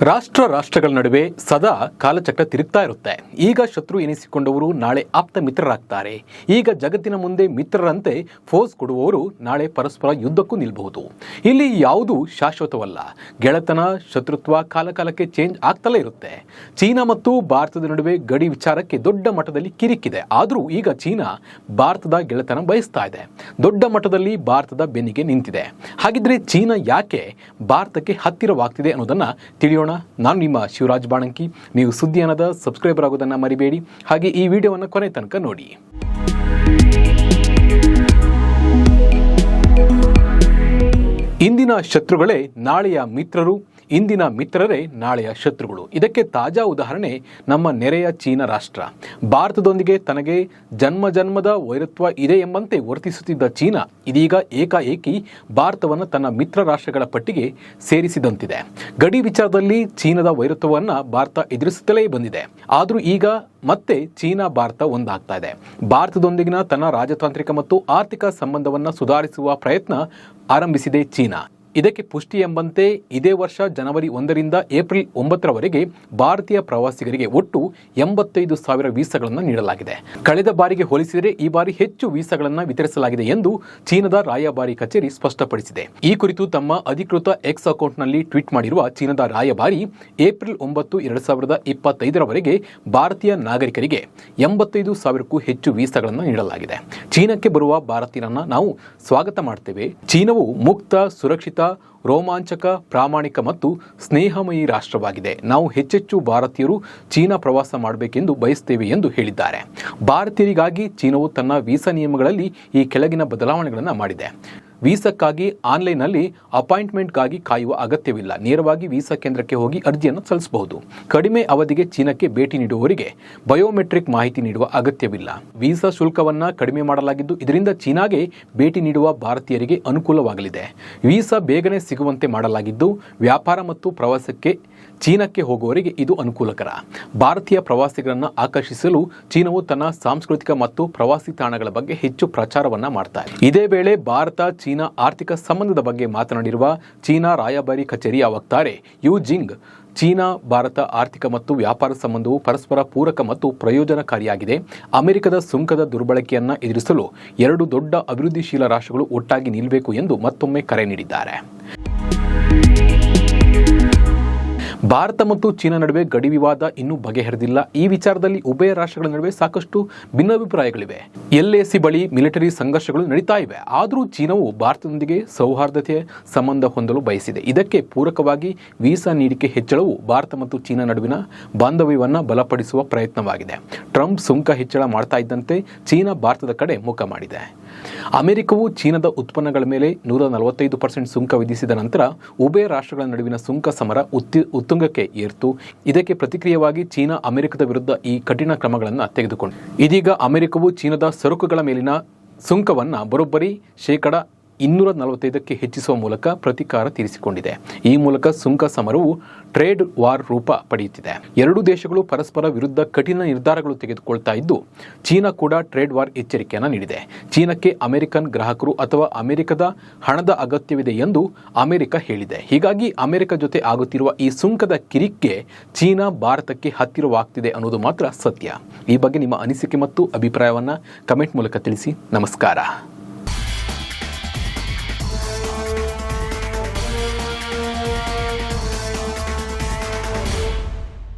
ರಾಷ್ಟ್ರಗಳ ನಡುವೆ ಸದಾ ಕಾಲಚಕ್ರ ತಿರುಗ್ತಾ ಇರುತ್ತೆ. ಈಗ ಶತ್ರು ಎನಿಸಿಕೊಂಡವರು ನಾಳೆ ಆಪ್ತ ಮಿತ್ರರಾಗ್ತಾರೆ. ಈಗ ಜಗತ್ತಿನ ಮುಂದೆ ಮಿತ್ರರಂತೆ ಫೋಸ್ ಕೊಡುವವರು ನಾಳೆ ಪರಸ್ಪರ ಯುದ್ಧಕ್ಕೂ ನಿಲ್ಲಬಹುದು. ಇಲ್ಲಿ ಯಾವುದೂ ಶಾಶ್ವತವಲ್ಲ. ಗೆಳೆತನ, ಶತ್ರುತ್ವ ಕಾಲಕಾಲಕ್ಕೆ ಚೇಂಜ್ ಆಗ್ತಲೇ ಇರುತ್ತೆ. ಚೀನಾ ಮತ್ತು ಭಾರತದ ನಡುವೆ ಗಡಿ ವಿಚಾರಕ್ಕೆ ದೊಡ್ಡ ಮಟ್ಟದಲ್ಲಿ ಕಿರಿಕಿದೆ. ಆದರೂ ಈಗ ಚೀನಾ ಭಾರತದ ಗೆಳೆತನ ಬಯಸ್ತಾ ಇದೆ. ದೊಡ್ಡ ಮಟ್ಟದಲ್ಲಿ ಭಾರತದ ಬೆನ್ನಿಗೆ ನಿಂತಿದೆ. ಹಾಗಿದ್ರೆ ಚೀನಾ ಯಾಕೆ ಭಾರತಕ್ಕೆ ಹತ್ತಿರವಾಗ್ತಿದೆ ಅನ್ನೋದನ್ನ ತಿಳಿಯೋಣ. ನಾನು ನಿಮ್ಮ ಶಿವರಾಜ್ ಬಾಣಂಕಿ. ನೀವು ಸುದ್ದಿಯನ್ನದ ಸಬ್ಸ್ಕ್ರೈಬರ್ ಆಗೋದನ್ನು ಮರಿಬೇಡಿ. ಹಾಗೆ ಈ ವಿಡಿಯೋವನ್ನು ಕೊನೆ ತನಕ ನೋಡಿ. ಇಂದಿನ ಶತ್ರುಗಳೇ ನಾಳೆಯ ಮಿತ್ರರು, ಇಂದಿನ ಮಿತ್ರರೇ ನಾಳೆಯ ಶತ್ರುಗಳು. ಇದಕ್ಕೆ ತಾಜಾ ಉದಾಹರಣೆ ನಮ್ಮ ನೆರೆಯ ಚೀನಾ ರಾಷ್ಟ್ರ. ಭಾರತದೊಂದಿಗೆ ತನಗೆ ಜನ್ಮದ ವೈರತ್ವ ಇದೆ ಎಂಬಂತೆ ವರ್ತಿಸುತ್ತಿದ್ದ ಚೀನಾ ಇದೀಗ ಏಕಾಏಕಿ ಭಾರತವನ್ನು ತನ್ನ ಮಿತ್ರ ರಾಷ್ಟ್ರಗಳ ಪಟ್ಟಿಗೆ ಸೇರಿಸಿದಂತಿದೆ. ಗಡಿ ವಿಚಾರದಲ್ಲಿ ಚೀನಾದ ವೈರತ್ವವನ್ನು ಭಾರತ ಎದುರಿಸುತ್ತಲೇ ಬಂದಿದೆ. ಆದರೂ ಈಗ ಮತ್ತೆ ಚೀನಾ ಭಾರತ ಒಂದಾಗ್ತಾ ಇದೆ. ಭಾರತದೊಂದಿಗಿನ ತನ್ನ ರಾಜತಾಂತ್ರಿಕ ಮತ್ತು ಆರ್ಥಿಕ ಸಂಬಂಧವನ್ನು ಸುಧಾರಿಸುವ ಪ್ರಯತ್ನ ಆರಂಭಿಸಿದೆ ಚೀನಾ. ಇದಕ್ಕೆ ಪುಷ್ಟಿ ಎಂಬಂತೆ ಇದೇ ವರ್ಷ ಜನವರಿ 1ರಿಂದ ಏಪ್ರಿಲ್ 9ರವರೆಗೆ ಭಾರತೀಯ ಪ್ರವಾಸಿಗರಿಗೆ ಒಟ್ಟು 85,000 ವೀಸಾಗಳನ್ನು ನೀಡಲಾಗಿದೆ. ಕಳೆದ ಬಾರಿಗೆ ಹೋಲಿಸಿದರೆ ಈ ಬಾರಿ ಹೆಚ್ಚು ವೀಸಾಗಳನ್ನು ವಿತರಿಸಲಾಗಿದೆ ಎಂದು ಚೀನಾದ ರಾಯಭಾರಿ ಕಚೇರಿ ಸ್ಪಷ್ಟಪಡಿಸಿದೆ. ಈ ಕುರಿತು ತಮ್ಮ ಅಧಿಕೃತ ಎಕ್ಸ್ ಅಕೌಂಟ್ನಲ್ಲಿ ಟ್ವೀಟ್ ಮಾಡಿರುವ ಚೀನಾದ ರಾಯಭಾರಿ, ಏಪ್ರಿಲ್ 9, 2025ರವರೆಗೆ ಭಾರತೀಯ ನಾಗರಿಕರಿಗೆ 85,000ಕ್ಕೂ ಹೆಚ್ಚು ವೀಸಾಗಳನ್ನು ನೀಡಲಾಗಿದೆ. ಚೀನಾಕ್ಕೆ ಬರುವ ಭಾರತೀಯರನ್ನು ನಾವು ಸ್ವಾಗತ ಮಾಡ್ತೇವೆ. ಚೀನಾವು ಮುಕ್ತ, ಸುರಕ್ಷಿತ, ರೋಮಾಂಚಕ, ಪ್ರಾಮಾಣಿಕ ಮತ್ತು ಸ್ನೇಹಮಯಿ ರಾಷ್ಟ್ರವಾಗಿದೆ. ನಾವು ಹೆಚ್ಚೆಚ್ಚು ಭಾರತೀಯರು ಚೀನಾ ಪ್ರವಾಸ ಮಾಡಬೇಕೆಂದು ಬಯಸುತ್ತೇವೆ ಎಂದು ಹೇಳಿದ್ದಾರೆ. ಭಾರತೀಯರಿಗಾಗಿ ಚೀನಾವು ತನ್ನ ವೀಸಾ ನಿಯಮಗಳಲ್ಲಿ ಈ ಕೆಳಗಿನ ಬದಲಾವಣೆಗಳನ್ನು ಮಾಡಿದೆ. ವೀಸಾಕ್ಕಾಗಿ ಆನ್ಲೈನ್ನಲ್ಲಿ ಅಪಾಯಿಂಟ್ಮೆಂಟ್ಗಾಗಿ ಕಾಯುವ ಅಗತ್ಯವಿಲ್ಲ. ನೇರವಾಗಿ ವೀಸಾ ಕೇಂದ್ರಕ್ಕೆ ಹೋಗಿ ಅರ್ಜಿಯನ್ನು ಸಲ್ಲಿಸಬಹುದು. ಕಡಿಮೆ ಅವಧಿಗೆ ಚೀನಾಕ್ಕೆ ಭೇಟಿ ನೀಡುವವರಿಗೆ ಬಯೋಮೆಟ್ರಿಕ್ ಮಾಹಿತಿ ನೀಡುವ ಅಗತ್ಯವಿಲ್ಲ. ವೀಸಾ ಶುಲ್ಕವನ್ನು ಕಡಿಮೆ ಮಾಡಲಾಗಿದ್ದು ಇದರಿಂದ ಚೀನಾಗೆ ಭೇಟಿ ನೀಡುವ ಭಾರತೀಯರಿಗೆ ಅನುಕೂಲವಾಗಲಿದೆ. ವೀಸಾ ಬೇಗನೆ ಸಿಗುವಂತೆ ಮಾಡಲಾಗಿದ್ದು ವ್ಯಾಪಾರ ಮತ್ತು ಪ್ರವಾಸಕ್ಕೆ ಚೀನಾಕ್ಕೆ ಹೋಗುವವರಿಗೆ ಇದು ಅನುಕೂಲಕರ. ಭಾರತೀಯ ಪ್ರವಾಸಿಗರನ್ನು ಆಕರ್ಷಿಸಲು ಚೀನಾವು ತನ್ನ ಸಾಂಸ್ಕೃತಿಕ ಮತ್ತು ಪ್ರವಾಸಿ ತಾಣಗಳ ಬಗ್ಗೆ ಹೆಚ್ಚು ಪ್ರಚಾರವನ್ನ ಮಾಡ್ತಾರೆ. ಇದೇ ವೇಳೆ ಭಾರತ ಚೀನಾ ಆರ್ಥಿಕ ಸಂಬಂಧದ ಬಗ್ಗೆ ಮಾತನಾಡಿರುವ ಚೀನಾ ರಾಯಭಾರಿ ಕಚೇರಿಯ ವಕ್ತಾರೆ ಯು ಜಿಂಗ್, ಚೀನಾ ಭಾರತ ಆರ್ಥಿಕ ಮತ್ತು ವ್ಯಾಪಾರ ಸಂಬಂಧವು ಪರಸ್ಪರ ಪೂರಕ ಮತ್ತು ಪ್ರಯೋಜನಕಾರಿಯಾಗಿದೆ. ಅಮೆರಿಕದ ಸುಂಕದ ದುರ್ಬಳಕೆಯನ್ನು ಎದುರಿಸಲು ಎರಡು ದೊಡ್ಡ ಅಭಿವೃದ್ಧಿಶೀಲ ರಾಷ್ಟ್ರಗಳು ಒಟ್ಟಾಗಿ ನಿಲ್ಲಬೇಕು ಎಂದು ಮತ್ತೊಮ್ಮೆ ಕರೆ ನೀಡಿದ್ದಾರೆ. ಭಾರತ ಮತ್ತು ಚೀನಾ ನಡುವೆ ಗಡಿ ವಿವಾದ ಇನ್ನೂ ಬಗೆಹರಿದಿಲ್ಲ. ಈ ವಿಚಾರದಲ್ಲಿ ಉಭಯ ರಾಷ್ಟ್ರಗಳ ನಡುವೆ ಸಾಕಷ್ಟು ಭಿನ್ನಾಭಿಪ್ರಾಯಗಳಿವೆ. LAC ಬಳಿ ಮಿಲಿಟರಿ ಸಂಘರ್ಷಗಳು ನಡೀತಾ ಇವೆ. ಆದರೂ ಚೀನಾವು ಭಾರತದೊಂದಿಗೆ ಸೌಹಾರ್ದತೆಯ ಸಂಬಂಧ ಹೊಂದಲು ಬಯಸಿದೆ. ಇದಕ್ಕೆ ಪೂರಕವಾಗಿ ವೀಸಾ ನೀಡಿಕೆ ಹೆಚ್ಚಳವು ಭಾರತ ಮತ್ತು ಚೀನಾ ನಡುವಿನ ಬಾಂಧವ್ಯವನ್ನು ಬಲಪಡಿಸುವ ಪ್ರಯತ್ನವಾಗಿದೆ. ಟ್ರಂಪ್ ಸುಂಕ ಹೆಚ್ಚಳ ಮಾಡ್ತಾ ಇದ್ದಂತೆ ಚೀನಾ ಭಾರತದ ಕಡೆ ಮುಖ ಮಾಡಿದೆ. ಅಮೆರಿಕವು ಚೀನಾದ ಉತ್ಪನ್ನಗಳ ಮೇಲೆ 145% ಸುಂಕ ವಿಧಿಸಿದ ನಂತರ ಉಭಯ ರಾಷ್ಟ್ರಗಳ ನಡುವಿನ ಸುಂಕ ಸಮರ ಉತ್ತುಂಗಕ್ಕೆ ಏರ್ತು. ಇದಕ್ಕೆ ಪ್ರತಿಕ್ರಿಯೆಯಾಗಿ ಚೀನಾ ಅಮೆರಿಕದ ವಿರುದ್ಧ ಈ ಕಠಿಣ ಕ್ರಮಗಳನ್ನು ತೆಗೆದುಕೊಂಡು ಇದೀಗ ಅಮೆರಿಕವು ಚೀನಾದ ಸರಕುಗಳ ಮೇಲಿನ ಸುಂಕವನ್ನು ಬರೋಬ್ಬರಿ 245ಕ್ಕೆ ಹೆಚ್ಚಿಸುವ ಮೂಲಕ ಪ್ರತೀಕಾರ ತೀರಿಸಿಕೊಂಡಿದೆ. ಈ ಮೂಲಕ ಸುಂಕ ಸಮರವು ಟ್ರೇಡ್ ವಾರ್ ರೂಪ ಪಡೆಯುತ್ತಿದೆ. ಎರಡೂ ದೇಶಗಳು ಪರಸ್ಪರ ವಿರುದ್ಧ ಕಠಿಣ ನಿರ್ಧಾರಗಳು ತೆಗೆದುಕೊಳ್ತಾ ಇದ್ದು ಚೀನಾ ಕೂಡ ಟ್ರೇಡ್ ವಾರ್ ಎಚ್ಚರಿಕೆಯನ್ನು ನೀಡಿದೆ. ಚೀನಾಕ್ಕೆ ಅಮೆರಿಕನ್ ಗ್ರಾಹಕರು ಅಥವಾ ಅಮೆರಿಕದ ಹಣದ ಅಗತ್ಯವಿದೆ ಎಂದು ಅಮೆರಿಕ ಹೇಳಿದೆ. ಹೀಗಾಗಿ ಅಮೆರಿಕ ಜೊತೆ ಆಗುತ್ತಿರುವ ಈ ಸುಂಕದ ಕಿರಿಕ್ಗೆ ಚೀನಾ ಭಾರತಕ್ಕೆ ಹತ್ತಿರವಾಗ್ತಿದೆ ಅನ್ನೋದು ಮಾತ್ರ ಸತ್ಯ. ಈ ಬಗ್ಗೆ ನಿಮ್ಮ ಅನಿಸಿಕೆ ಮತ್ತು ಅಭಿಪ್ರಾಯವನ್ನು ಕಮೆಂಟ್ ಮೂಲಕ ತಿಳಿಸಿ. ನಮಸ್ಕಾರ.